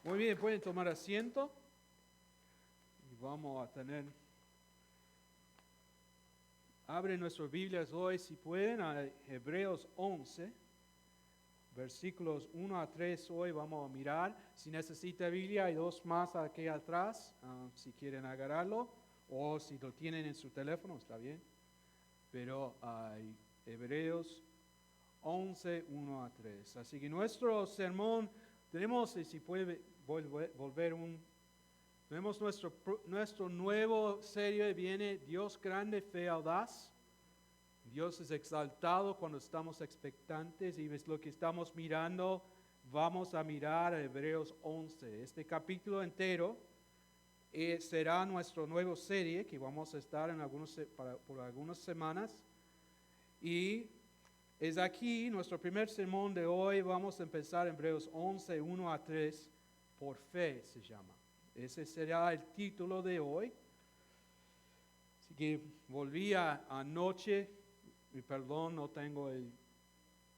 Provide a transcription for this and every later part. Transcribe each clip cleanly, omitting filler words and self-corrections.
Muy bien, pueden tomar asiento y vamos a tener, abren nuestras Biblias hoy si pueden a Hebreos 11, versículos 1 a 3 hoy vamos a mirar. Si necesita Biblia hay dos más aquí atrás, si quieren agarrarlo o si lo tienen en su teléfono está bien. Pero hay Hebreos 11, 1 a 3. Así que nuestro sermón, tenemos, si puede volver tenemos nuestro nuevo serie, viene Dios grande, fe audaz. Dios es exaltado cuando estamos expectantes y es lo que estamos mirando. Vamos a mirar a Hebreos 11. Este capítulo entero será nuestra nueva serie que vamos a estar por algunas semanas. Y es aquí nuestro primer sermón de hoy. Vamos a empezar en Hebreos 11, 1 a 3. Por fe se llama. Ese será el título de hoy. Así que volví anoche. Y perdón, no tengo el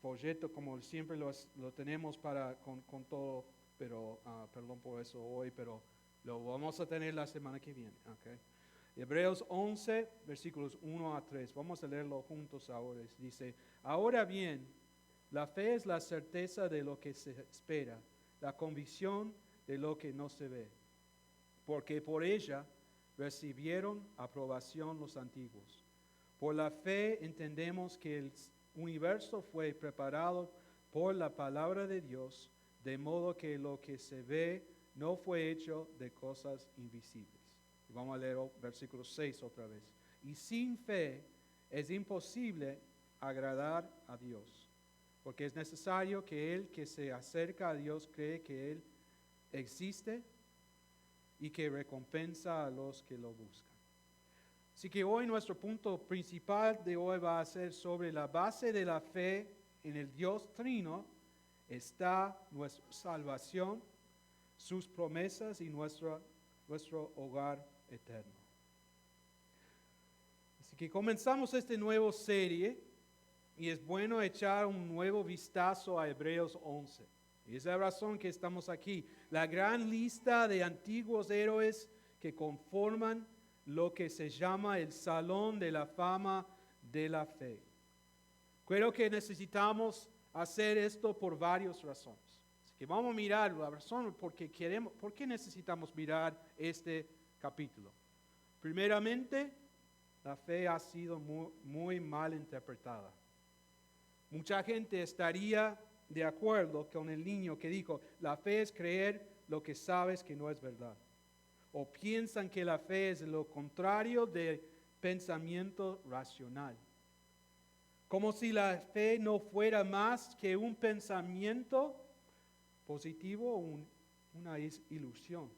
folleto como siempre lo tenemos con todo. Pero perdón por eso hoy, pero lo vamos a tener la semana que viene. Okay. Hebreos 11, versículos 1 a 3. Vamos a leerlo juntos ahora. Dice, ahora bien, la fe es la certeza de lo que se espera, la convicción de lo que no se ve. Porque por ella recibieron aprobación los antiguos. Por la fe entendemos que el universo fue preparado por la palabra de Dios, de modo que lo que se ve no fue hecho de cosas invisibles. Vamos a leer versículo 6 otra vez. Y sin fe es imposible agradar a Dios, porque es necesario que el que se acerca a Dios cree que Él existe y que recompensa a los que lo buscan. Así que hoy nuestro punto principal de hoy va a ser sobre la base de la fe en el Dios Trino está nuestra salvación, sus promesas y nuestro hogar eterno. Así que comenzamos esta nueva serie y es bueno echar un nuevo vistazo a Hebreos 11. Y esa es la razón que estamos aquí. La gran lista de antiguos héroes que conforman lo que se llama el Salón de la Fama de la Fe. Creo que necesitamos hacer esto por varias razones. Así que vamos a mirar la razón por qué necesitamos mirar este capítulo. Primeramente, la fe ha sido muy mal interpretada. Mucha gente estaría de acuerdo con el niño que dijo, la fe es creer lo que sabes que no es verdad. O piensan que la fe es lo contrario del pensamiento racional. Como si la fe no fuera más que un pensamiento positivo o una ilusión.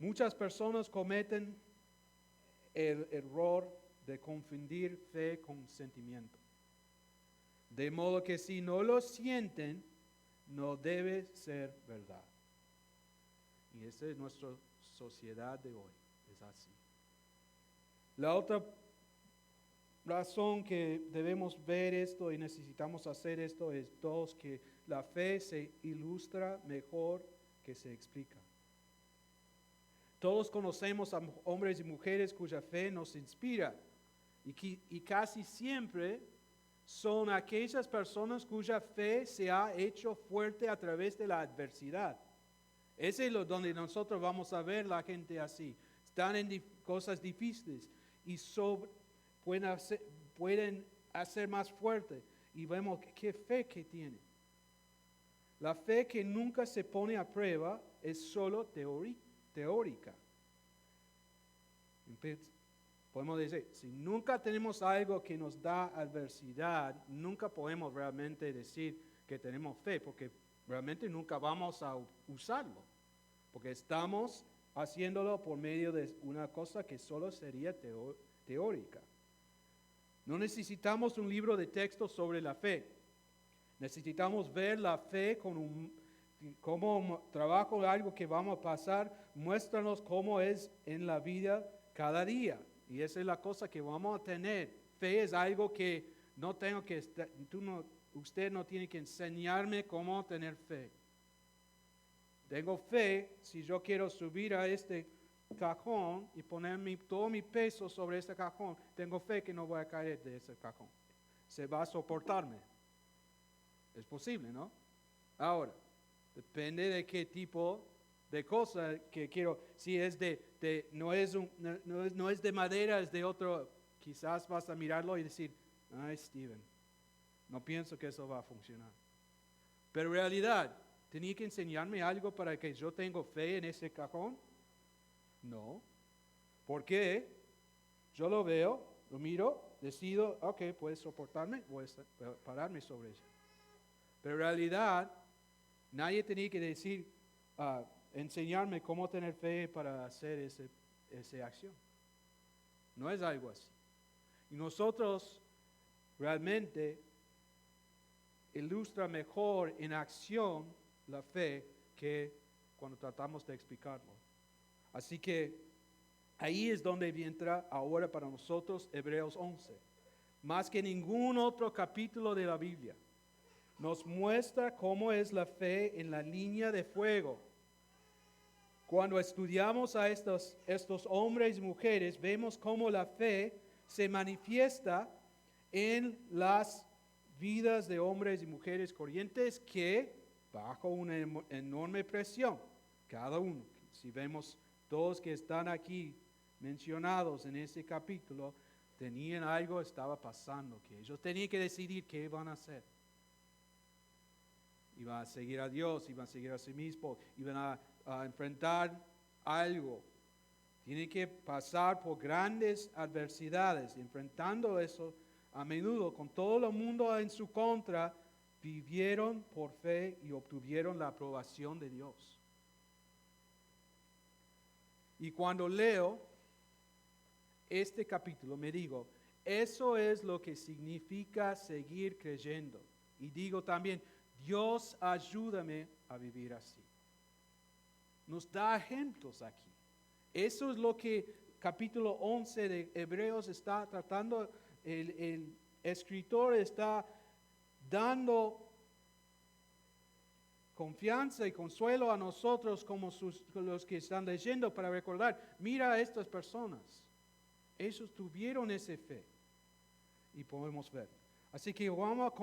Muchas personas cometen el error de confundir fe con sentimiento. De modo que si no lo sienten, no debe ser verdad. Y esa es nuestra sociedad de hoy, es así. La otra razón que debemos ver esto y necesitamos hacer esto es que la fe se ilustra mejor que se explica. Todos conocemos a hombres y mujeres cuya fe nos inspira y casi siempre son aquellas personas cuya fe se ha hecho fuerte a través de la adversidad. Ese es donde nosotros vamos a ver la gente así. Están en cosas difíciles y pueden hacer más fuerte. Y vemos qué fe que tienen. La fe que nunca se pone a prueba es solo teórica. Podemos decir, si nunca tenemos algo que nos da adversidad, nunca podemos realmente decir que tenemos fe, porque realmente nunca vamos a usarlo, porque estamos haciéndolo por medio de una cosa que solo sería teórica. No necesitamos un libro de texto sobre la fe. Necesitamos ver la fe como trabajo, algo que vamos a pasar. Muéstranos cómo es en la vida cada día. Y esa es la cosa que vamos a tener. Fe es algo que no tengo que usted no tiene que enseñarme cómo tener fe. Tengo fe, si yo quiero subir a este cajón y poner todo mi peso sobre este cajón, tengo fe que no voy a caer de ese cajón. Se va a soportarme. Es posible, ¿no? Ahora, depende de qué tipo de cosa que quiero. Si es no es de madera, es de otro, quizás vas a mirarlo y decir, ay, Steven, no pienso que eso va a funcionar. Pero en realidad, ¿tenía que enseñarme algo para que yo tenga fe en ese cajón? No. ¿Por qué? Yo lo veo, lo miro, decido, ok, puedes soportarme, voy a pararme sobre ella. Pero en realidad, nadie tenía que decir, enseñarme cómo tener fe para hacer esa acción. No es algo así. Y nosotros realmente ilustra mejor en acción la fe que cuando tratamos de explicarlo. Así que ahí es donde entra ahora para nosotros Hebreos 11. Más que ningún otro capítulo de la Biblia, nos muestra cómo es la fe en la línea de fuego. Cuando estudiamos a estos hombres y mujeres, vemos cómo la fe se manifiesta en las vidas de hombres y mujeres corrientes que, bajo una enorme presión, cada uno, si vemos todos que están aquí mencionados en este capítulo, tenían algo, estaba pasando, que ellos tenían que decidir qué iban a hacer. Iban a seguir a Dios, iban a seguir a sí mismos, iban a enfrentar algo. Tienen que pasar por grandes adversidades, enfrentando eso a menudo con todo el mundo en su contra, vivieron por fe y obtuvieron la aprobación de Dios. Y cuando leo este capítulo, me digo, eso es lo que significa seguir creyendo. Y digo también, Dios ayúdame a vivir así. Nos da ejemplos aquí. Eso es lo que capítulo 11 de Hebreos está tratando. El escritor está dando confianza y consuelo a nosotros como los que están leyendo para recordar, mira a estas personas. Ellos tuvieron esa fe. Y podemos ver. Así que vamos a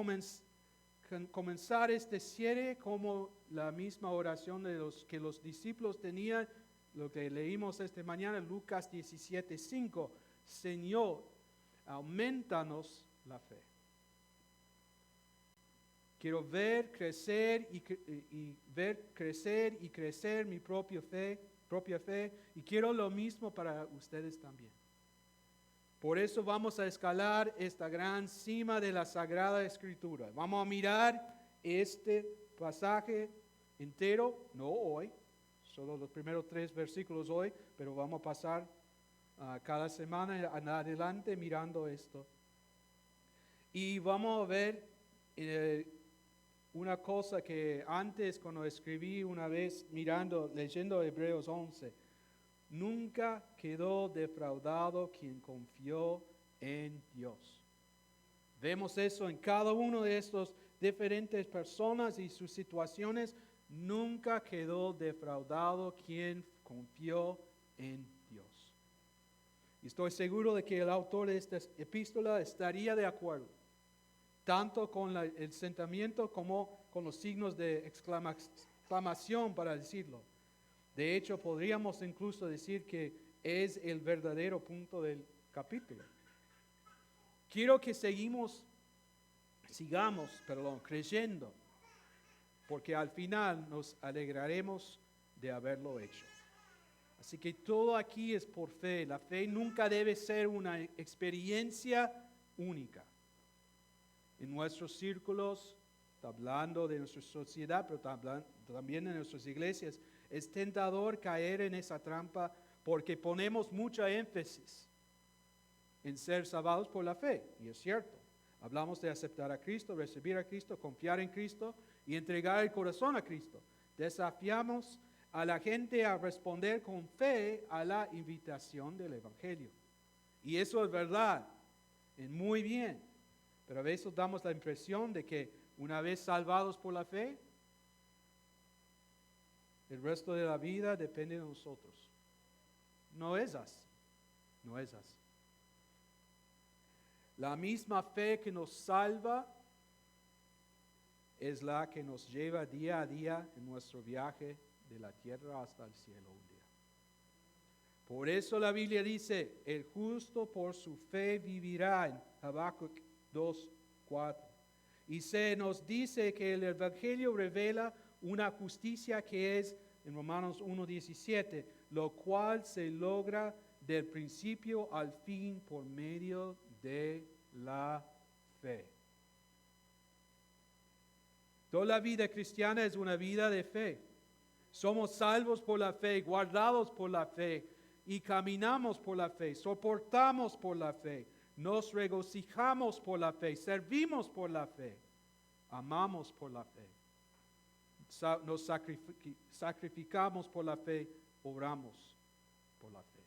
comenzar este cierre como la misma oración de que los discípulos tenían, lo que leímos esta mañana, Lucas 17:5. Señor, aumentanos la fe. Quiero ver crecer y ver crecer y crecer mi propia fe, y quiero lo mismo para ustedes también. Por eso vamos a escalar esta gran cima de la Sagrada Escritura. Vamos a mirar este pasaje entero, no hoy, solo los primeros 3 versículos hoy, pero vamos a pasar cada semana en adelante mirando esto. Y vamos a ver una cosa que antes cuando escribí una vez leyendo Hebreos 11, nunca quedó defraudado quien confió en Dios. Vemos eso en cada uno de estos diferentes personas y sus situaciones. Nunca quedó defraudado quien confió en Dios. Y estoy seguro de que el autor de esta epístola estaría de acuerdo, tanto con el sentimiento como con los signos de exclamación para decirlo. De hecho, podríamos incluso decir que es el verdadero punto del capítulo. Quiero que sigamos creyendo, porque al final nos alegraremos de haberlo hecho. Así que todo aquí es por fe. La fe nunca debe ser una experiencia única. En nuestros círculos, hablando de nuestra sociedad, pero también en nuestras iglesias, es tentador caer en esa trampa porque ponemos mucha énfasis en ser salvados por la fe. Y es cierto, hablamos de aceptar a Cristo, recibir a Cristo, confiar en Cristo y entregar el corazón a Cristo. Desafiamos a la gente a responder con fe a la invitación del Evangelio. Y eso es verdad, es muy bien. Pero a veces damos la impresión de que una vez salvados por la fe, El resto de la vida depende de nosotros. No es así. No es así. La misma fe que nos salva es la que nos lleva día a día en nuestro viaje de la tierra hasta el cielo un día. Por eso la Biblia dice, el justo por su fe vivirá en Habacuc 2:4. Y se nos dice que el Evangelio revela una justicia que es, en Romanos 1:17, lo cual se logra del principio al fin por medio de la fe. Toda la vida cristiana es una vida de fe. Somos salvos por la fe, guardados por la fe y caminamos por la fe, soportamos por la fe, nos regocijamos por la fe, servimos por la fe, amamos por la fe, nos sacrificamos por la fe, oramos por la fe.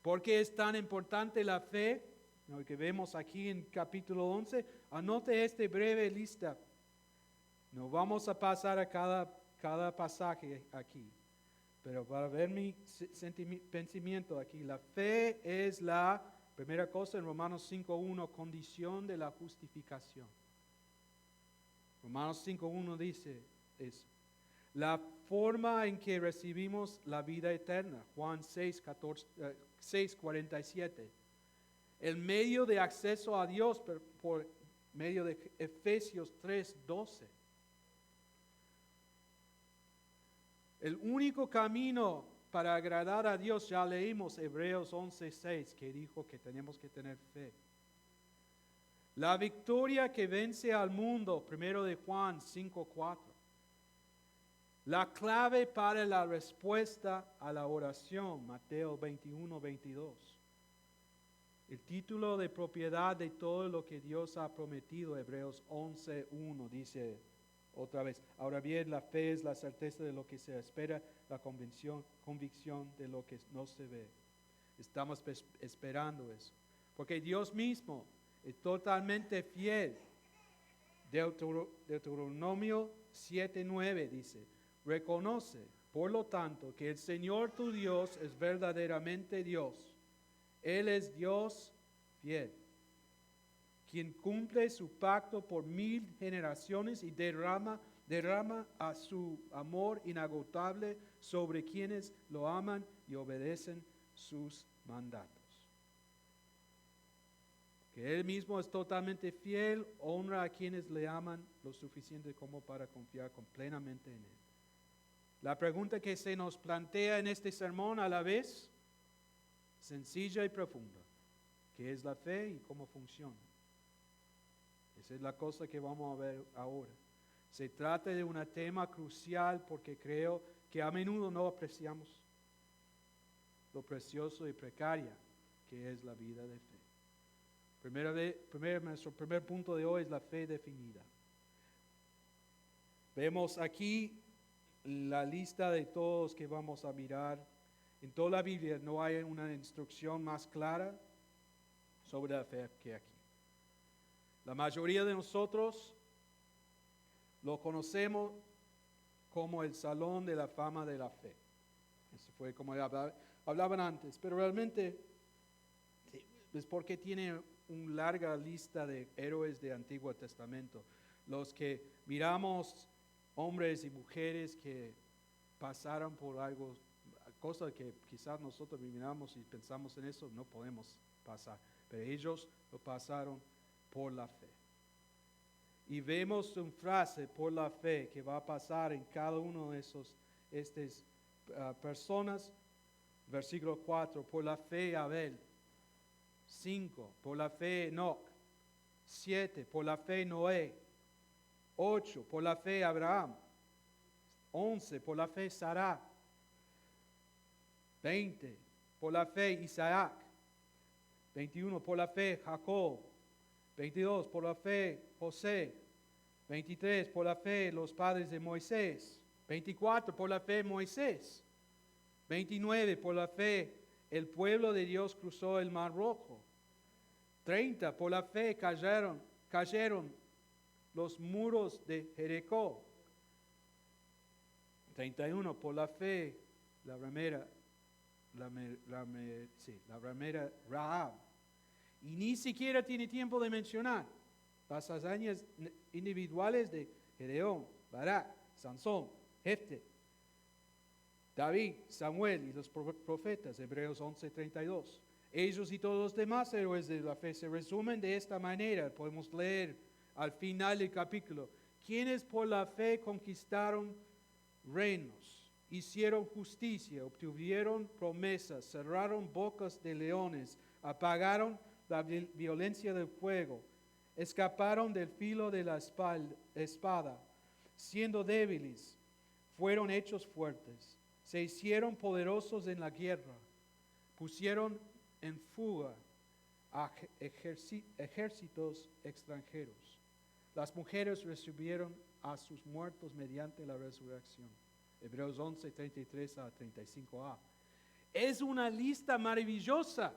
¿Por qué es tan importante la fe? Lo que vemos aquí en capítulo 11, anote esta breve lista. No vamos a pasar a cada pasaje aquí, pero para ver mi pensamiento aquí, la fe es la primera cosa en Romanos 5:1, condición de la justificación. Romanos 5:1 dice eso. La forma en que recibimos la vida eterna, Juan 6:47. El medio de acceso a Dios por medio de Efesios 3:12. El único camino para agradar a Dios, ya leímos Hebreos 11:6, que dijo que tenemos que tener fe. La victoria que vence al mundo, primero de Juan 5:4. La clave para la respuesta a la oración, Mateo 21:22. El título de propiedad de todo lo que Dios ha prometido, Hebreos 11:1, dice otra vez. Ahora bien, la fe es la certeza de lo que se espera, la convicción de lo que no se ve. Estamos esperando eso. Porque Dios mismo es totalmente fiel. Deuteronomio 7:9 dice, reconoce, por lo tanto, que el Señor tu Dios es verdaderamente Dios. Él es Dios fiel, quien cumple su pacto por 1000 generaciones y derrama a su amor inagotable sobre quienes lo aman y obedecen sus mandatos. Que Él mismo es totalmente fiel, honra a quienes le aman lo suficiente como para confiar plenamente en Él. La pregunta que se nos plantea en este sermón a la vez, sencilla y profunda. ¿Qué es la fe y cómo funciona? Esa es la cosa que vamos a ver ahora. Se trata de un tema crucial porque creo que a menudo no apreciamos lo precioso y precaria que es la vida de fe. Nuestro primer punto de hoy es la fe definida. Vemos aquí la lista de todos que vamos a mirar. En toda la Biblia no hay una instrucción más clara sobre la fe que aquí. La mayoría de nosotros lo conocemos como el Salón de la Fama de la Fe. Eso fue como hablaban antes, pero realmente es porque tiene una larga lista de héroes del Antiguo Testamento. Los que miramos, hombres y mujeres que pasaron por algo, cosas que quizás nosotros miramos y pensamos en eso, no podemos pasar. Pero ellos lo pasaron por la fe. Y vemos una frase por la fe que va a pasar en cada uno de estas personas. Versículo 4, por la fe Abel. 5, por la fe Enoc. 7, por la fe Noé. 8, por la fe Abraham. 11, por la fe Sara. 20, por la fe Isaac. 21, por la fe Jacob. 22, por la fe José. 23, por la fe los padres de Moisés. 24, por la fe Moisés. 29, por la fe el pueblo de Dios cruzó el Mar Rojo. 30, por la fe cayeron los muros de Jericó. 31, por la fe, la ramera Rahab. Y ni siquiera tiene tiempo de mencionar las hazañas individuales de Gedeón, Barak, Sansón, Jefte, David, Samuel y los profetas, Hebreos 11:32. Ellos y todos los demás héroes de la fe se resumen de esta manera. Podemos leer al final del capítulo: quienes por la fe conquistaron reinos, hicieron justicia, obtuvieron promesas, cerraron bocas de leones, apagaron la violencia del fuego, escaparon del filo de la espada, siendo débiles, fueron hechos fuertes, se hicieron poderosos en la guerra, pusieron en fuga a ejércitos extranjeros. Las mujeres recibieron a sus muertos mediante la resurrección. Hebreos 11:33 a 35a. Es una lista maravillosa,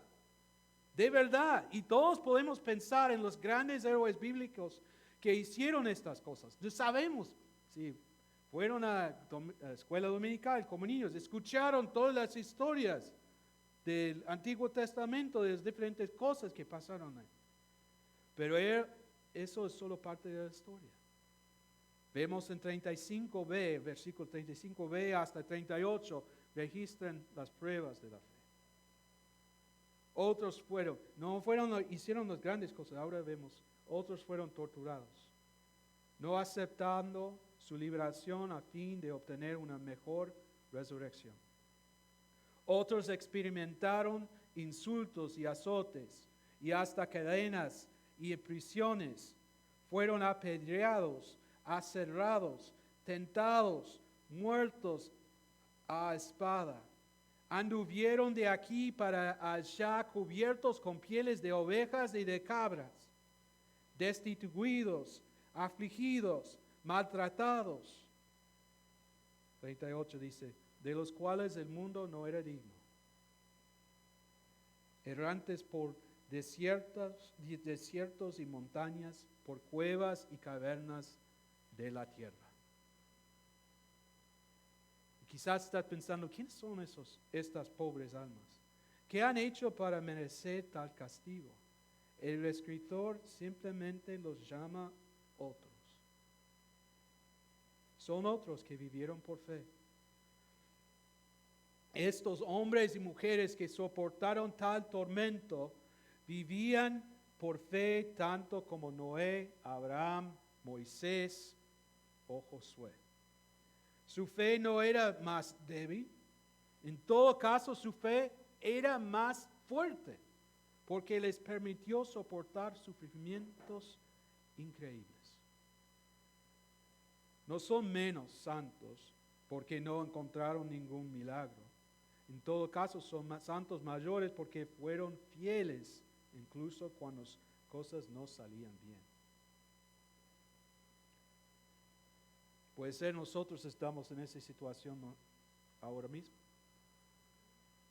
de verdad, y todos podemos pensar en los grandes héroes bíblicos que hicieron estas cosas. Sabemos, sí, fueron a escuela dominical como niños, escucharon todas las historias del Antiguo Testamento, de las diferentes cosas que pasaron ahí. Pero eso es solo parte de la historia. Vemos en 35b, versículo 35b hasta 38, registran las pruebas de la fe. Otros hicieron las grandes cosas, ahora vemos, otros fueron torturados, no aceptando su liberación a fin de obtener una mejor resurrección. Otros experimentaron insultos y azotes y hasta cadenas y prisiones. Fueron apedreados, aserrados, tentados, muertos a espada. Anduvieron de aquí para allá cubiertos con pieles de ovejas y de cabras, destituidos, afligidos, maltratados. 38 dice: de los cuales el mundo no era digno. Errantes por desiertos y montañas, por cuevas y cavernas de la tierra. Quizás estás pensando, ¿quiénes son estas pobres almas? ¿Qué han hecho para merecer tal castigo? El escritor simplemente los llama otros. Son otros que vivieron por fe. Estos hombres y mujeres que soportaron tal tormento vivían por fe tanto como Noé, Abraham, Moisés o Josué. Su fe no era más débil, en todo caso su fe era más fuerte, porque les permitió soportar sufrimientos increíbles. No son menos santos porque no encontraron ningún milagro. En todo caso son santos mayores porque fueron fieles, incluso cuando las cosas no salían bien. Puede ser nosotros estamos en esa situación ahora mismo.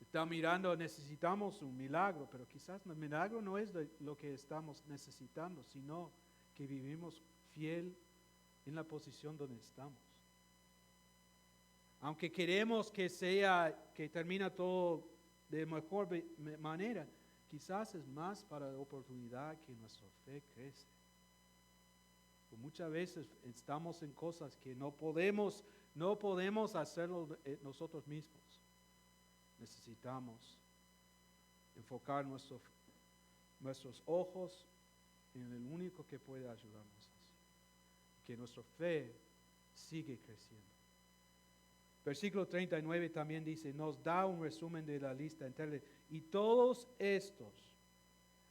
Está mirando, necesitamos un milagro, pero quizás el milagro no es lo que estamos necesitando, sino que vivimos fiel en la posición donde estamos. Aunque queremos que termine todo de mejor manera, quizás es más para la oportunidad que nuestra fe crece. Muchas veces estamos en cosas que no podemos hacerlo nosotros mismos. Necesitamos enfocar nuestros ojos en el único que puede ayudarnos así. Que nuestra fe sigue creciendo. Versículo 39 también dice, nos da un resumen de la lista entera. Y todos estos,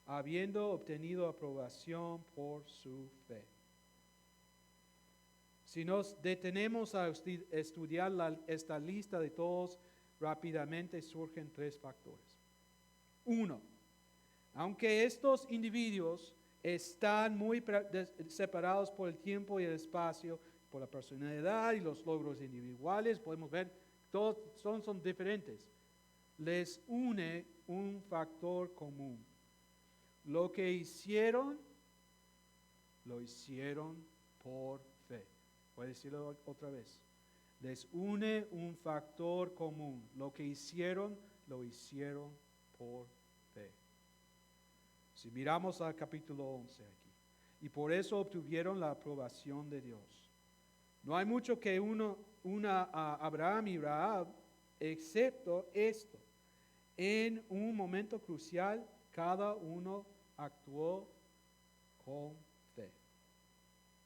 habiendo obtenido aprobación por su fe. Si nos detenemos a estudiar esta lista de todos, rápidamente surgen tres factores. Uno, aunque estos individuos están muy separados por el tiempo y el espacio, por la personalidad y los logros individuales, podemos ver, todos son diferentes. Les une un factor común. Lo que hicieron, lo hicieron por fe. Voy a decirlo otra vez. Les une un factor común. Lo que hicieron, lo hicieron por fe. Si miramos al capítulo 11 aquí. Y por eso obtuvieron la aprobación de Dios. No hay mucho que una a Abraham y Rahab, excepto esto. En un momento crucial, cada uno actuó con fe.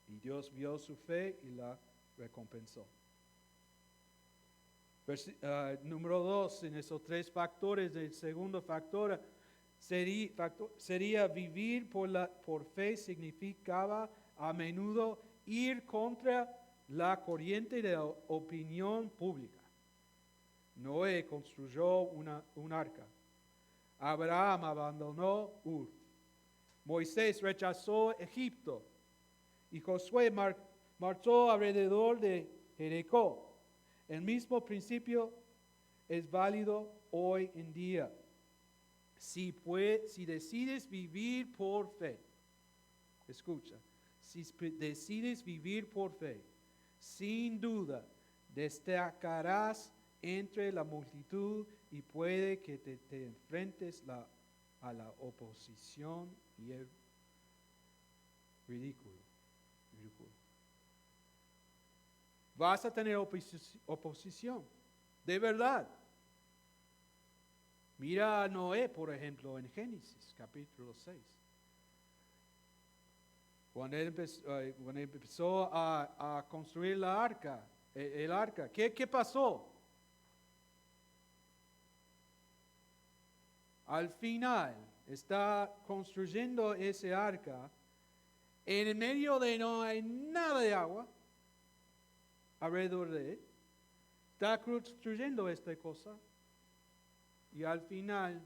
Y Dios vio su fe y la recompensó. Número 2, en esos tres factores, el segundo factor sería vivir por fe, significaba a menudo ir contra la corriente de la opinión pública. Noé construyó un arca. Abraham abandonó Ur. Moisés rechazó Egipto. Y Josué marchó alrededor de Jericó. El mismo principio es válido hoy en día. Si decides vivir por fe, escucha, si decides vivir por fe, sin duda destacarás entre la multitud y puede que te enfrentes a la oposición y el ridículo. Vas a tener oposición, de verdad. Mira a Noé, por ejemplo, en Génesis, capítulo 6. Cuando él empezó a construir la arca, el arca, ¿qué pasó? Al final, está construyendo ese arca. En el medio de no hay nada de agua alrededor de él. Está construyendo esta cosa. Y al final,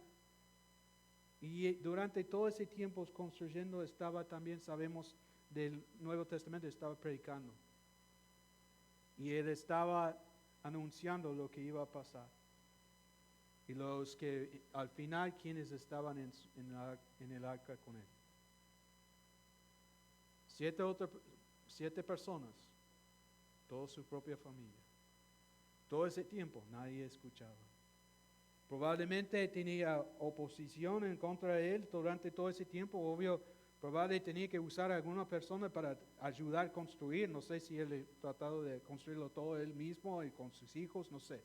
y durante todo ese tiempo construyendo, estaba también, sabemos del Nuevo Testamento, estaba predicando. Y él estaba anunciando lo que iba a pasar. Y los que al final, quienes estaban en el arca con él. 7 personas, toda su propia familia. Todo ese tiempo nadie escuchaba. Probablemente tenía oposición en contra de él durante todo ese tiempo. Obvio, probablemente tenía que usar a alguna persona para ayudar a construir. No sé si él tratado de construirlo todo él mismo y con sus hijos, no sé.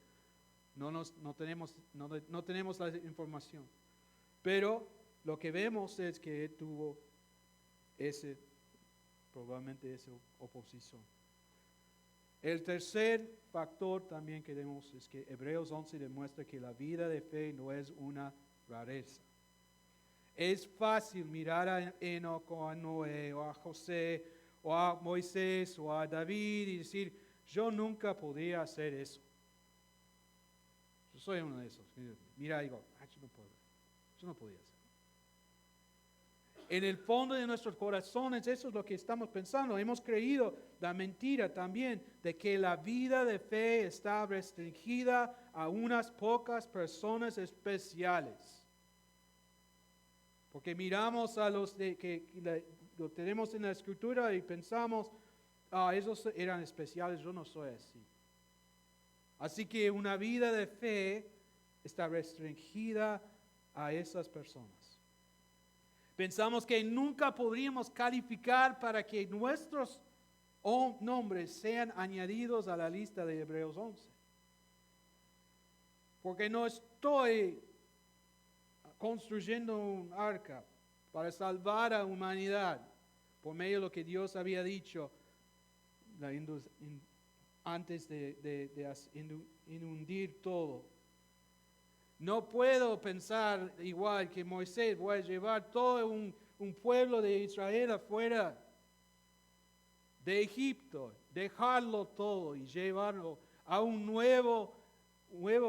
No tenemos la información. Pero lo que vemos es que él tuvo probablemente esa oposición. El tercer factor también que vemos es que Hebreos 11 demuestra que la vida de fe no es una rareza. Es fácil mirar a Enoch o a Noé o a José o a Moisés o a David y decir, yo nunca podría hacer eso. Yo soy uno de esos. Mira y digo, yo no podía hacer. En el fondo de nuestros corazones, eso es lo que estamos pensando. Hemos creído la mentira también de que la vida de fe está restringida a unas pocas personas especiales. Porque miramos a los que lo tenemos en la Escritura y pensamos, esos eran especiales, yo no soy así. Así que una vida de fe está restringida a esas personas. Pensamos que nunca podríamos calificar para que nuestros nombres sean añadidos a la lista de Hebreos 11. Porque no estoy construyendo un arca para salvar a la humanidad por medio de lo que Dios había dicho antes de inundir todo. No puedo pensar igual que Moisés, voy a llevar todo un pueblo de Israel afuera de Egipto, dejarlo todo y llevarlo a un nuevo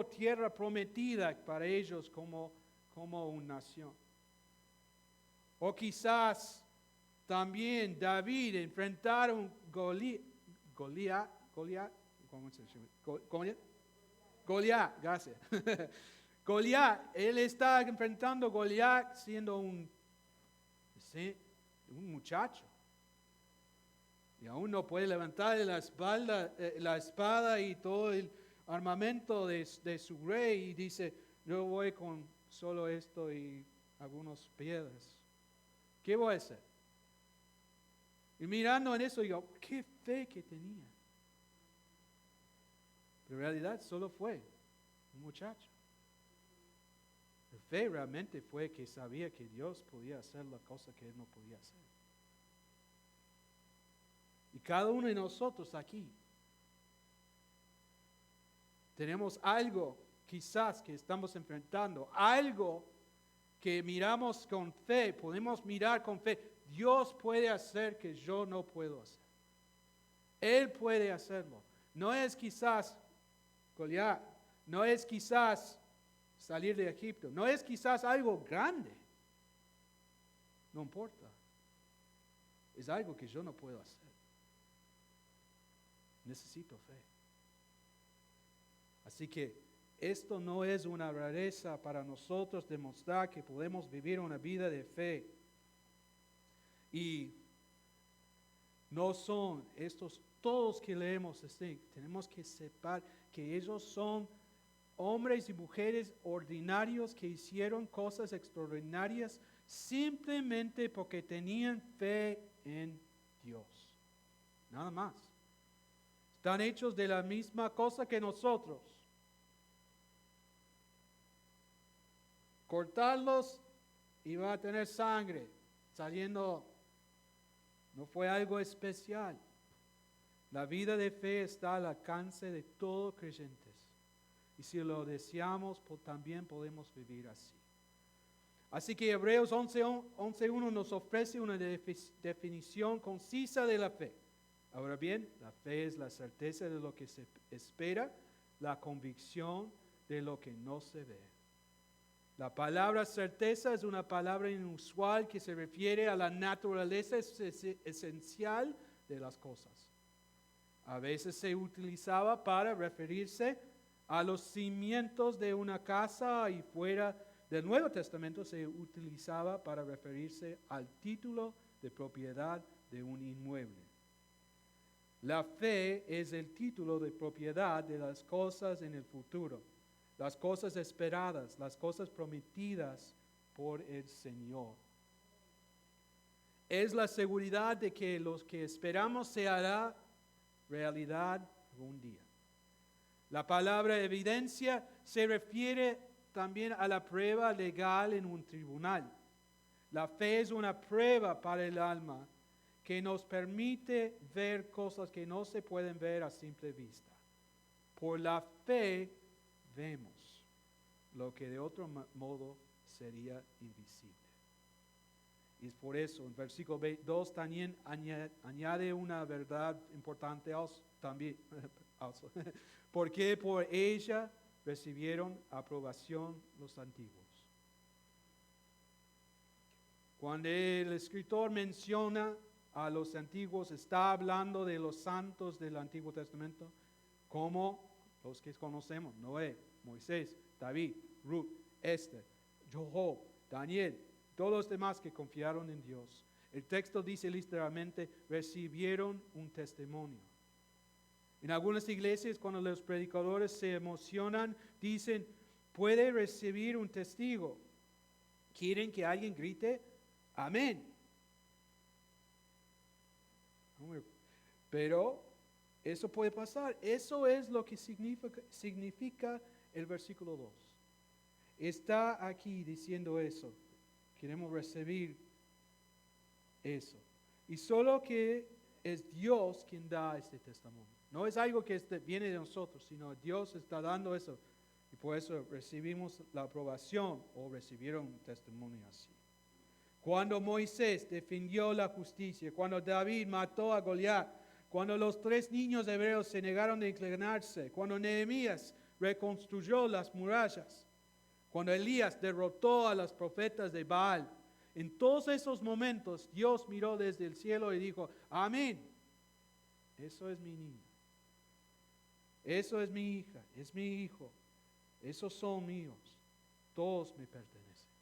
tierra prometida para ellos como una nación. O quizás también David enfrentar un Goliat, gracias. Goliat, él está enfrentando a Goliat siendo un muchacho. Y aún no puede levantar la espada y todo el armamento de su rey y dice, yo voy con solo esto y algunas piedras. ¿Qué voy a hacer? Y mirando en eso digo, qué fe que tenía. Pero en realidad solo fue un muchacho. La fe realmente fue que sabía que Dios podía hacer la cosa que él no podía hacer. Y cada uno de nosotros aquí tenemos algo quizás que estamos enfrentando, algo que miramos con fe, podemos mirar con fe. Dios puede hacer que yo no puedo hacer. Él puede hacerlo. No es quizás Goliat, no es quizás salir de Egipto, no es quizás algo grande. No importa. Es algo que yo no puedo hacer. Necesito fe. Así que esto no es una rareza para nosotros demostrar que podemos vivir una vida de fe. Y no son estos todos que leemos así. Tenemos que separar que ellos son hombres y mujeres ordinarios que hicieron cosas extraordinarias simplemente porque tenían fe en Dios. Nada más. Están hechos de la misma cosa que nosotros. Cortarlos y va a tener sangre saliendo. No fue algo especial. La vida de fe está al alcance de todos creyentes. Y si lo deseamos, también podemos vivir así. Así que Hebreos 11:1 nos ofrece una definición concisa de la fe. Ahora bien, la fe es la certeza de lo que se espera, la convicción de lo que no se ve. La palabra certeza es una palabra inusual que se refiere a la naturaleza esencial de las cosas. A veces se utilizaba para referirse a los cimientos de una casa y fuera del Nuevo Testamento se utilizaba para referirse al título de propiedad de un inmueble. La fe es el título de propiedad de las cosas en el futuro, las cosas esperadas, las cosas prometidas por el Señor. Es la seguridad de que lo que esperamos se hará realidad algún día. La palabra evidencia se refiere también a la prueba legal en un tribunal. La fe es una prueba para el alma que nos permite ver cosas que no se pueden ver a simple vista. Por la fe vemos lo que de otro modo sería invisible. Y es por eso, en versículo 2 también añade una verdad importante también. Porque por ella recibieron aprobación los antiguos. Cuando el escritor menciona a los antiguos, está hablando de los santos del Antiguo Testamento, como los que conocemos: Noé, Moisés, David, Ruth, Esther, Job, Daniel, todos los demás que confiaron en Dios. El texto dice literalmente, recibieron un testimonio. En algunas iglesias, cuando los predicadores se emocionan, dicen, puede recibir un testigo. ¿Quieren que alguien grite? Amén. Pero eso puede pasar. Eso es lo que significa el versículo 2. Está aquí diciendo eso. Queremos recibir eso. Y solo que es Dios quien da este testimonio. No es algo que viene de nosotros, sino Dios está dando eso. Y por eso recibimos la aprobación o recibieron un testimonio así. Cuando Moisés defendió la justicia, cuando David mató a Goliat, cuando los 3 niños hebreos se negaron a inclinarse, cuando Nehemías reconstruyó las murallas, cuando Elías derrotó a los profetas de Baal, en todos esos momentos Dios miró desde el cielo y dijo, amén, eso es mi niño, eso es mi hija, es mi hijo, esos son míos, todos me pertenecen.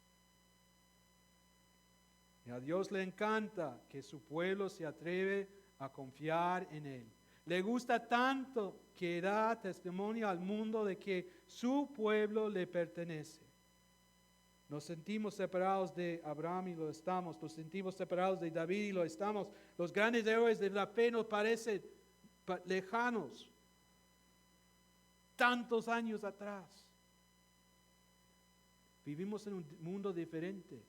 Y a Dios le encanta que su pueblo se atreve a confiar en Él. Le gusta tanto que da testimonio al mundo de que su pueblo le pertenece. Nos sentimos separados de Abraham y lo estamos. Nos sentimos separados de David y lo estamos. Los grandes héroes de la fe nos parecen lejanos. Tantos años atrás. Vivimos en un mundo diferente.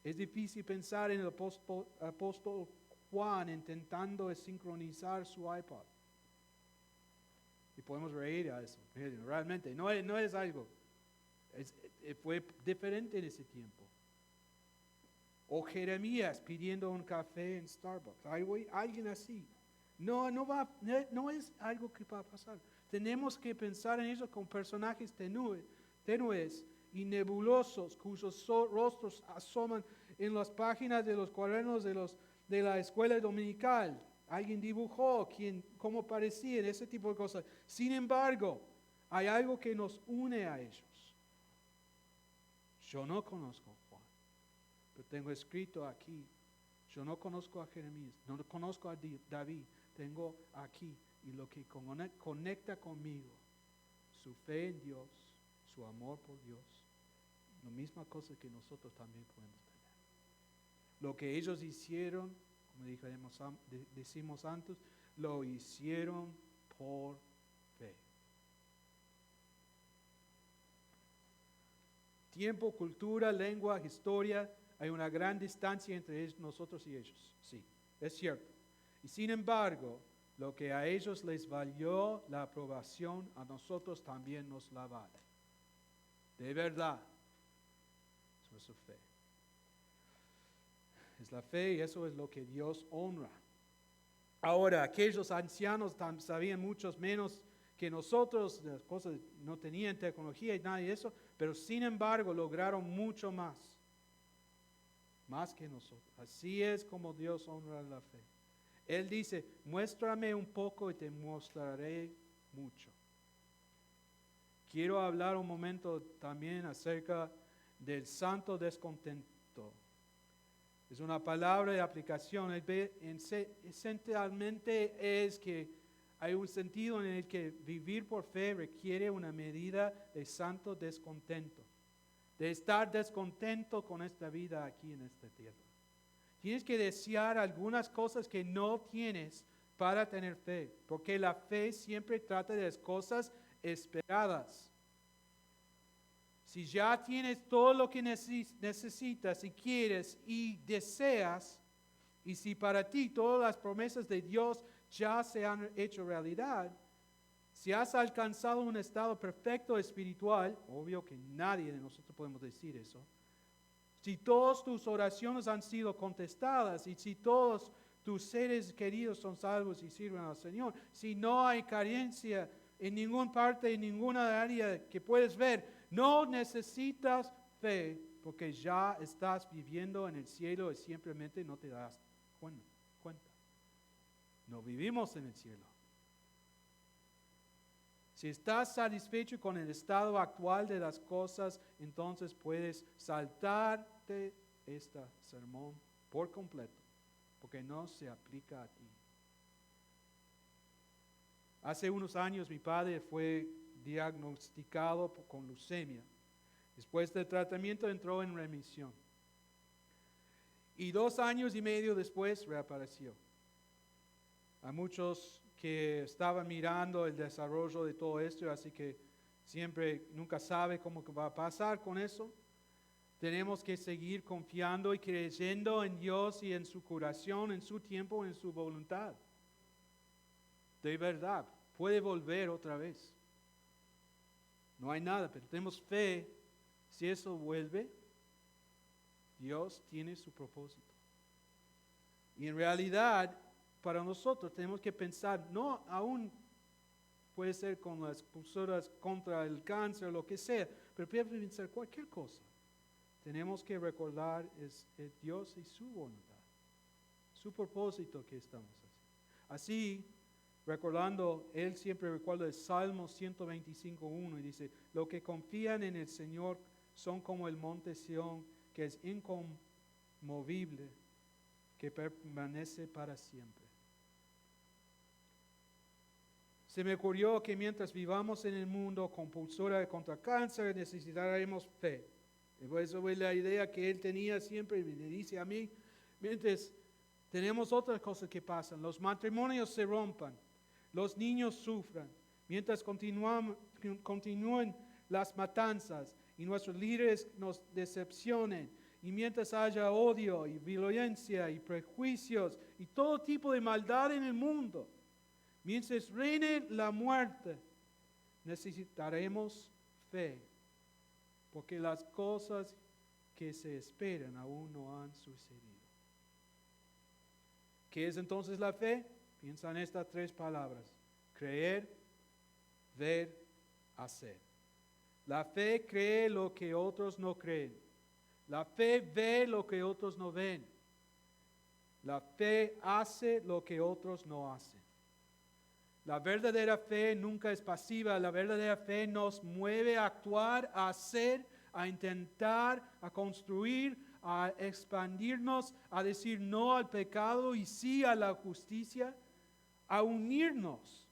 Es difícil pensar en el apóstol Juan intentando sincronizar su iPod. Y podemos reír a eso. Realmente, no es algo. Fue diferente en ese tiempo. O Jeremías pidiendo un café en Starbucks. Alguien así. No es algo que va a pasar. Tenemos que pensar en eso con personajes tenues y nebulosos cuyos rostros asoman en las páginas de los cuadernos de la escuela dominical. Alguien dibujó cómo parecían, ese tipo de cosas. Sin embargo, hay algo que nos une a ellos. Yo no conozco a Juan, pero tengo escrito aquí. Yo no conozco a Jeremías, no conozco a David. Tengo aquí, y lo que conecta conmigo, su fe en Dios, su amor por Dios, la misma cosa que nosotros también podemos tener. Lo que ellos hicieron, como decimos antes, lo hicieron por fe. Tiempo, cultura, lengua, historia, hay una gran distancia entre nosotros y ellos. Sí, es cierto. Y sin embargo, lo que a ellos les valió la aprobación, a nosotros también nos la vale. De verdad. Eso es su fe. Es la fe y eso es lo que Dios honra. Ahora, aquellos ancianos sabían muchos menos que nosotros, las cosas no tenían tecnología y nada de eso, pero sin embargo lograron mucho más que nosotros. Así es como Dios honra la fe. Él dice, muéstrame un poco y te mostraré mucho. Quiero hablar un momento también acerca del santo descontento. Es una palabra de aplicación. Esencialmente es que hay un sentido en el que vivir por fe requiere una medida de santo descontento. De estar descontento con esta vida aquí en esta tierra. Tienes que desear algunas cosas que no tienes para tener fe. Porque la fe siempre trata de las cosas esperadas. Si ya tienes todo lo que necesitas y quieres y deseas, y si para ti todas las promesas de Dios ya se han hecho realidad, si has alcanzado un estado perfecto espiritual, obvio que nadie de nosotros podemos decir eso, si todas tus oraciones han sido contestadas y si todos tus seres queridos son salvos y sirven al Señor, si no hay carencia en ninguna parte, en ninguna área que puedes ver, no necesitas fe porque ya estás viviendo en el cielo y simplemente no te das cuenta. No vivimos en el cielo. Si estás satisfecho con el estado actual de las cosas, entonces puedes saltarte este sermón por completo, porque no se aplica a ti. Hace unos años mi padre fue diagnosticado con leucemia. Después del tratamiento entró en remisión. Y 2 años y medio después reapareció. Hay muchos que estaban mirando el desarrollo de todo esto, así que nunca sabe cómo va a pasar con eso. Tenemos que seguir confiando y creyendo en Dios y en su curación, en su tiempo, en su voluntad. De verdad, puede volver otra vez. No hay nada, pero tenemos fe. Si eso vuelve, Dios tiene su propósito. Y en realidad, para nosotros tenemos que pensar, no aún puede ser con las posturas contra el cáncer o lo que sea, pero puede pensar cualquier cosa. Tenemos que recordar es Dios y su voluntad, su propósito que estamos haciendo. Así, recordando, él siempre recuerda el Salmo 125:1 y dice, los que confían en el Señor son como el monte Sión, que es inconmovible, que permanece para siempre. Se me ocurrió que mientras vivamos en el mundo compulsora contra cáncer, necesitaremos fe. Eso fue la idea que él tenía siempre y me dice a mí, mientras tenemos otras cosas que pasan, los matrimonios se rompan, los niños sufran, mientras continúen las matanzas y nuestros líderes nos decepcionen, y mientras haya odio y violencia y prejuicios y todo tipo de maldad en el mundo, mientras reine la muerte, necesitaremos fe, porque las cosas que se esperan aún no han sucedido. ¿Qué es entonces la fe? Piensa en estas tres palabras: creer, ver, hacer. La fe cree lo que otros no creen. La fe ve lo que otros no ven. La fe hace lo que otros no hacen. La verdadera fe nunca es pasiva. La verdadera fe nos mueve a actuar, a hacer, a intentar, a construir, a expandirnos, a decir no al pecado y sí a la justicia, a unirnos,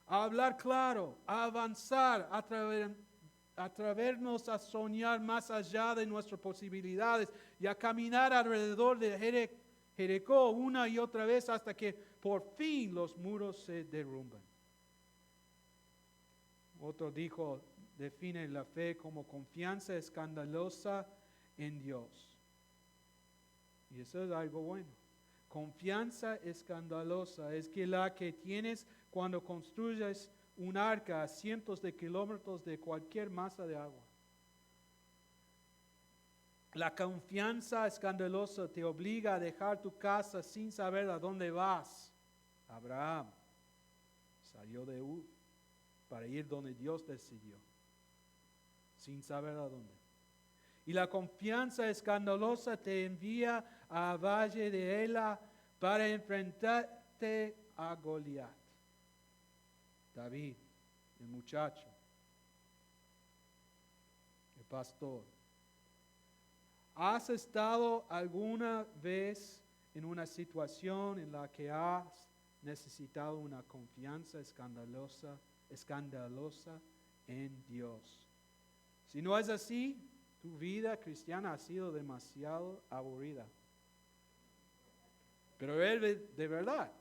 a hablar claro, a avanzar, a atrevernos a soñar más allá de nuestras posibilidades y a caminar alrededor de Jericó una y otra vez hasta que por fin los muros se derrumban. Otro dijo, define la fe como confianza escandalosa en Dios. Y eso es algo bueno. Confianza escandalosa es que la que tienes cuando construyes un arca a cientos de kilómetros de cualquier masa de agua. La confianza escandalosa te obliga a dejar tu casa sin saber a dónde vas. Abraham salió de Ur para ir donde Dios decidió, sin saber a dónde. Y la confianza escandalosa te envía a Valle de Ela para enfrentarte a Goliat. David, el muchacho, el pastor. ¿Has estado alguna vez en una situación en la que has necesitado una confianza escandalosa en Dios? Si no es así, tu vida cristiana ha sido demasiado aburrida. Pero de verdad,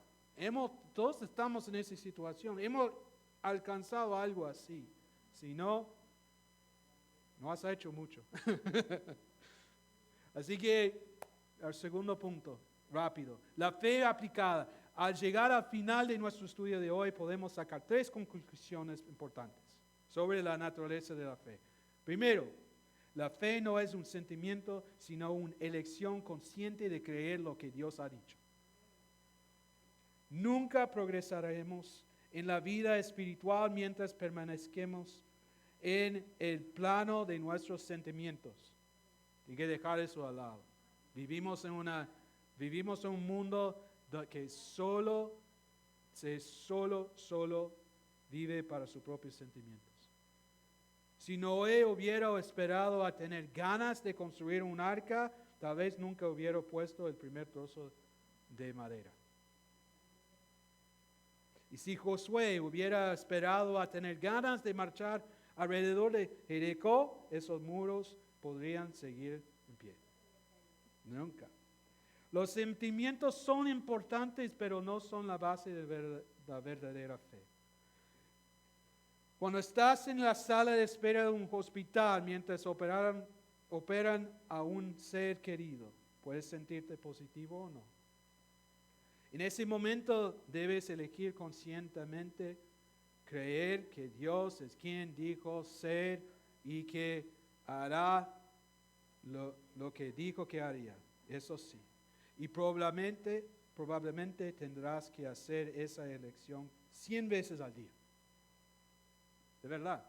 todos estamos en esa situación. Hemos alcanzado algo así. Si no, no has hecho mucho. Así que, el segundo punto, rápido. La fe aplicada. Al llegar al final de nuestro estudio de hoy, podemos sacar tres conclusiones importantes sobre la naturaleza de la fe. Primero, la fe no es un sentimiento, sino una elección consciente de creer lo que Dios ha dicho. Nunca progresaremos en la vida espiritual mientras permanezcamos en el plano de nuestros sentimientos. Hay que dejar eso al lado. Vivimos en un mundo que solo vive para sus propios sentimientos. Si Noé hubiera esperado a tener ganas de construir un arca, tal vez nunca hubiera puesto el primer trozo de madera. Y si Josué hubiera esperado a tener ganas de marchar alrededor de Jericó, esos muros podrían seguir en pie. Nunca. Los sentimientos son importantes, pero no son la base de la verdadera fe. Cuando estás en la sala de espera de un hospital mientras operan a un ser querido, ¿puedes sentirte positivo o no? En ese momento debes elegir conscientemente creer que Dios es quien dijo ser y que hará lo que dijo que haría. Eso sí. Y probablemente tendrás que hacer esa elección 100 veces al día. De verdad.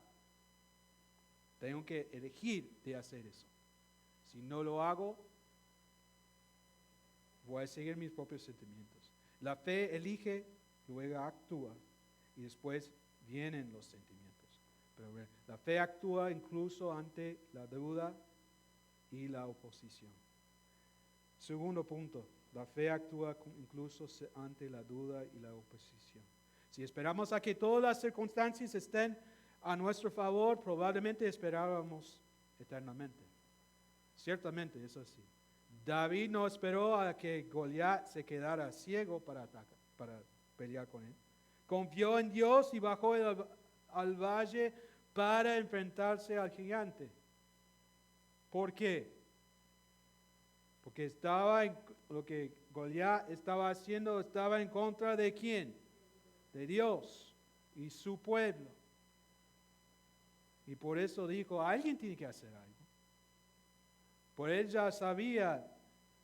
Tengo que elegir de hacer eso. Si no lo hago, voy a seguir mis propios sentimientos. La fe elige, luego actúa y después vienen los sentimientos. Pero la fe actúa incluso ante la duda y la oposición. Segundo punto, la fe actúa incluso ante la duda y la oposición. Si esperamos a que todas las circunstancias estén a nuestro favor, probablemente esperábamos eternamente. Ciertamente, eso sí. David no esperó a que Goliat se quedara ciego para pelear con él. Confió en Dios y bajó al valle para enfrentarse al gigante. ¿Por qué? Porque lo que Goliat estaba haciendo estaba en contra de ¿quién? De Dios y su pueblo. Y por eso dijo, alguien tiene que hacer algo. Por él ya sabía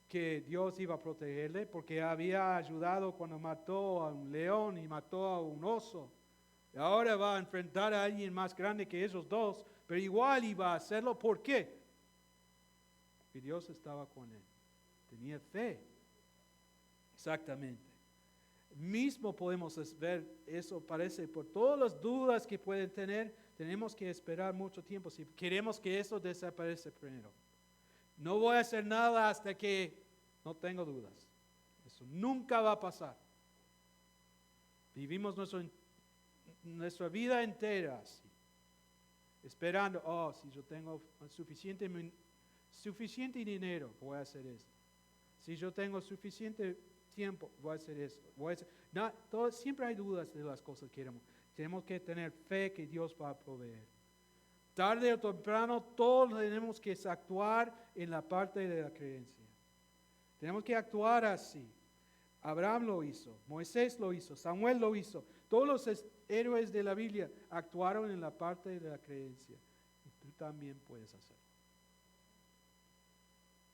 que Dios iba a protegerle, porque había ayudado cuando mató a un león y mató a un oso. Y ahora va a enfrentar a alguien más grande que esos dos, pero igual iba a hacerlo. ¿Por qué? Porque Dios estaba con él. Tenía fe. Exactamente. Mismo podemos ver eso, parece, por todas las dudas que pueden tener, tenemos que esperar mucho tiempo si queremos que eso desaparezca primero. No voy a hacer nada hasta que no tengo dudas. Eso nunca va a pasar. Vivimos nuestra vida entera así, esperando, si yo tengo suficiente dinero, voy a hacer esto. Si yo tengo suficiente tiempo, voy a hacer esto. Siempre hay dudas de las cosas que queremos. Tenemos que tener fe que Dios va a proveer. Tarde o temprano, todos tenemos que actuar en la parte de la creencia. Tenemos que actuar así. Abraham lo hizo, Moisés lo hizo, Samuel lo hizo. Todos los héroes de la Biblia actuaron en la parte de la creencia. Y tú también puedes hacerlo.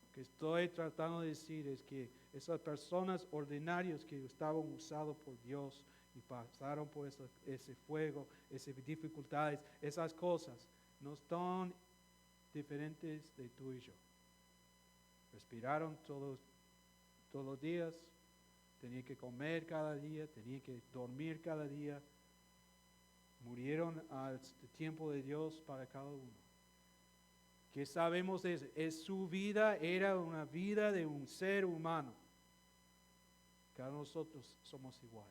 Lo que estoy tratando de decir es que esas personas ordinarias que estaban usados por Dios y pasaron por ese fuego, esas dificultades, esas cosas, no están diferentes de tú y yo. Respiraron todos los días, tenían que comer cada día, tenían que dormir cada día. Murieron al tiempo de Dios para cada uno. ¿Qué sabemos de eso? Su vida era una vida de un ser humano. Cada uno de nosotros somos igual.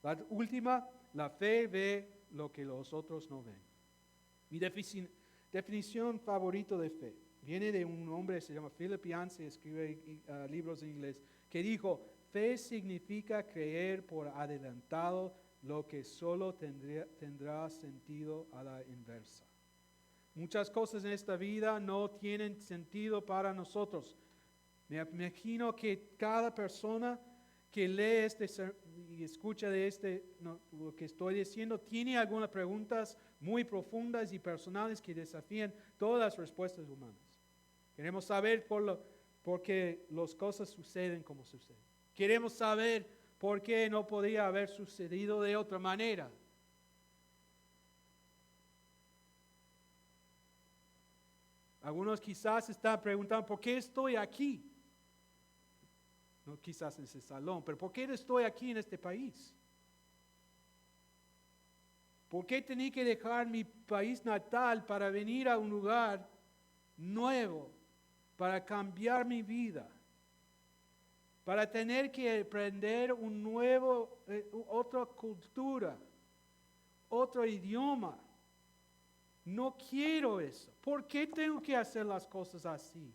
La última, la fe ve lo que los otros no ven. Mi definición favorita de fe viene de un hombre que se llama Philip Yancey, escribe libros en inglés, que dijo, fe significa creer por adelantado lo que solo tendrá sentido a la inversa. Muchas cosas en esta vida no tienen sentido para nosotros. Me imagino que cada persona que lee y escucha lo que estoy diciendo, tiene algunas preguntas muy profundas y personales que desafían todas las respuestas humanas. Queremos saber por qué las cosas suceden como suceden. Queremos saber por qué no podía haber sucedido de otra manera. Algunos quizás están preguntando, ¿por qué estoy aquí? No quizás en ese salón, pero ¿por qué estoy aquí en este país? ¿Por qué tenía que dejar mi país natal para venir a un lugar nuevo, para cambiar mi vida? Para tener que aprender otra cultura, otro idioma. No quiero eso. ¿Por qué tengo que hacer las cosas así?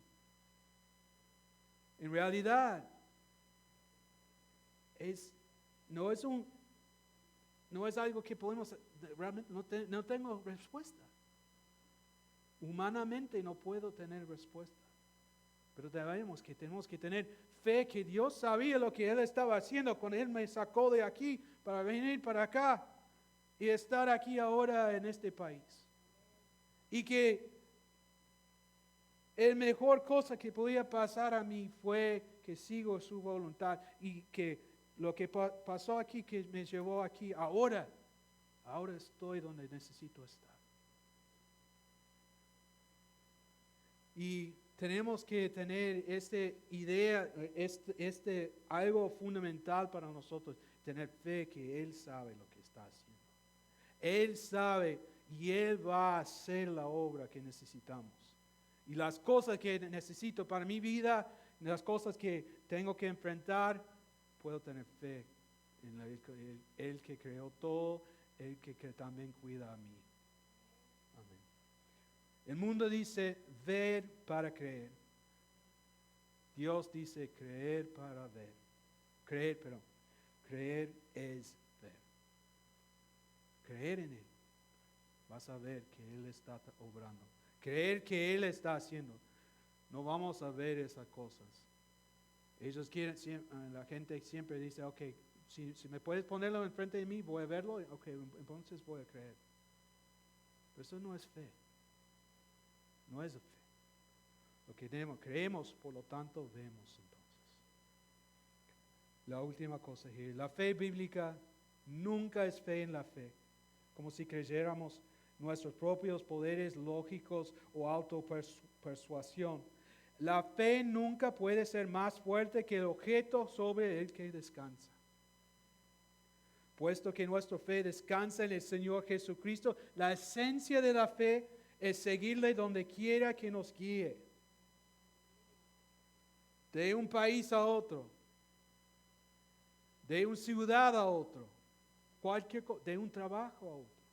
En realidad, no es algo que podemos, realmente no tengo respuesta. Humanamente no puedo tener respuesta. Pero tenemos que tener fe que Dios sabía lo que Él estaba haciendo cuando Él me sacó de aquí para venir para acá y estar aquí ahora en este país. Y que la mejor cosa que podía pasar a mí fue que sigo su voluntad y que lo que pasó aquí, que me llevó aquí, ahora estoy donde necesito estar. Y tenemos que tener esta idea, algo fundamental para nosotros, tener fe que Él sabe lo que está haciendo. Él sabe y Él va a hacer la obra que necesitamos. Y las cosas que necesito para mi vida, las cosas que tengo que enfrentar, puedo tener fe en el que creó todo, el que también cuida a mí. Amén. El mundo dice ver para creer. Dios dice creer para ver. Creer es ver. Creer en Él. Vas a ver que Él está obrando. Creer que Él está haciendo. No vamos a ver esas cosas. Ellos quieren, la gente siempre dice, ok, si me puedes ponerlo enfrente de mí, voy a verlo, ok, entonces voy a creer. Pero eso no es fe. No es fe. Lo que creemos, por lo tanto, vemos entonces. La última cosa aquí, la fe bíblica nunca es fe en la fe, como si creyéramos nuestros propios poderes lógicos o autopersuasión. La fe nunca puede ser más fuerte que el objeto sobre el que descansa. Puesto que nuestra fe descansa en el Señor Jesucristo, la esencia de la fe es seguirle donde quiera que nos guíe. De un país a otro, de una ciudad a otro, de un trabajo a otro,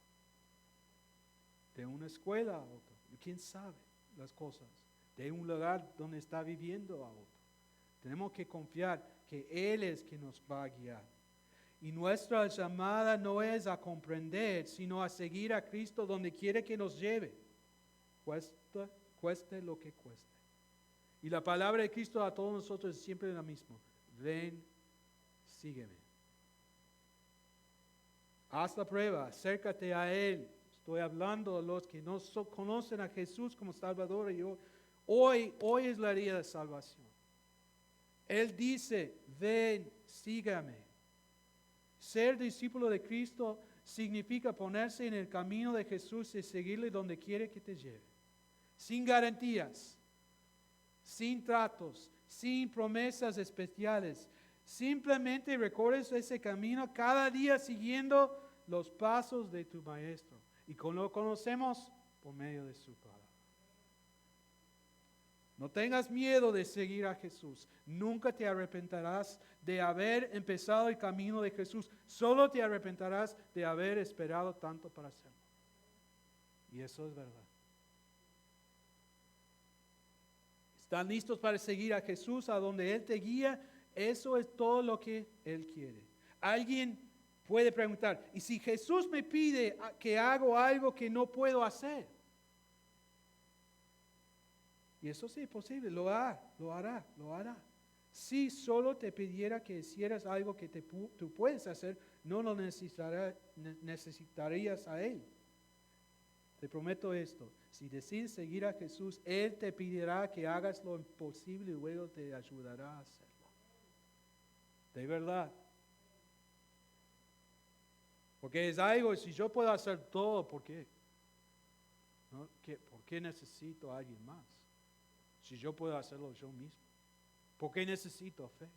de una escuela a otro, quién sabe las cosas, de un lugar donde está viviendo a otro. Tenemos que confiar que Él es quien nos va a guiar. Y nuestra llamada no es a comprender, sino a seguir a Cristo donde quiere que nos lleve, cueste lo que cueste. Y la palabra de Cristo a todos nosotros es siempre la misma. Ven, sígueme. Haz la prueba, acércate a Él. Estoy hablando a los que no conocen a Jesús como Salvador. Y hoy es la día de salvación. Él dice, ven, sígame. Ser discípulo de Cristo significa ponerse en el camino de Jesús y seguirle donde quiere que te lleve. Sin garantías, sin tratos, sin promesas especiales. Simplemente recorres ese camino cada día siguiendo los pasos de tu Maestro. Y lo conocemos por medio de su palabra. No tengas miedo de seguir a Jesús. Nunca te arrepentirás de haber empezado el camino de Jesús. Solo te arrepentirás de haber esperado tanto para hacerlo. Y eso es verdad. ¿Están listos para seguir a Jesús a donde Él te guía? Eso es todo lo que Él quiere. Alguien puede preguntar, ¿y si Jesús me pide que haga algo que no puedo hacer? Y eso sí es posible, lo hará. Si solo te pidiera que hicieras algo que tú puedes hacer, no lo necesitarías a Él. Te prometo esto, si decides seguir a Jesús, Él te pedirá que hagas lo imposible y luego te ayudará a hacerlo. De verdad. Porque es algo, si yo puedo hacer todo, ¿por qué? ¿No? ¿Por qué necesito a alguien más? Si yo puedo hacerlo yo mismo. ¿Por qué necesito fe?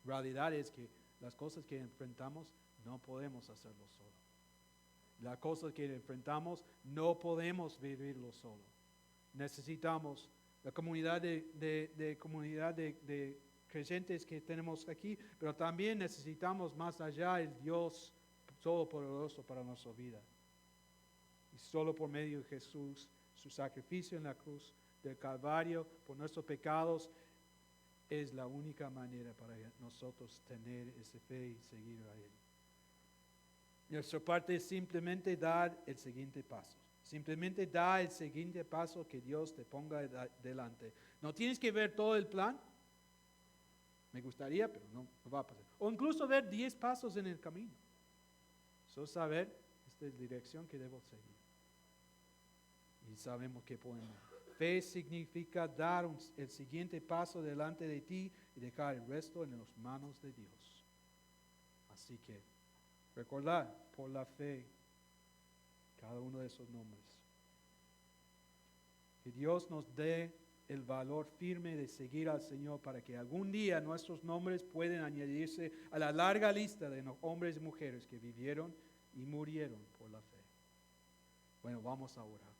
La realidad es que las cosas que enfrentamos no podemos hacerlo solo. Las cosas que enfrentamos no podemos vivirlo solo. Necesitamos la comunidad de creyentes que tenemos aquí, pero también necesitamos más allá el Dios todopoderoso para nuestra vida. Y solo por medio de Jesús, su sacrificio en la cruz del Calvario por nuestros pecados, es la única manera para nosotros tener esa fe y seguir a Él. Nuestra parte es simplemente dar el siguiente paso. Simplemente da el siguiente paso que Dios te ponga delante. No tienes que ver todo el plan. Me gustaría, pero no va a pasar. O incluso ver 10 pasos en el camino. Solo saber, esta es la dirección que debo seguir. Y sabemos que podemos. Fe significa dar el siguiente paso delante de ti y dejar el resto en las manos de Dios. Así que recordar por la fe cada uno de esos nombres. Que Dios nos dé el valor firme de seguir al Señor para que algún día nuestros nombres puedan añadirse a la larga lista de hombres y mujeres que vivieron y murieron por la fe. Bueno, vamos a orar.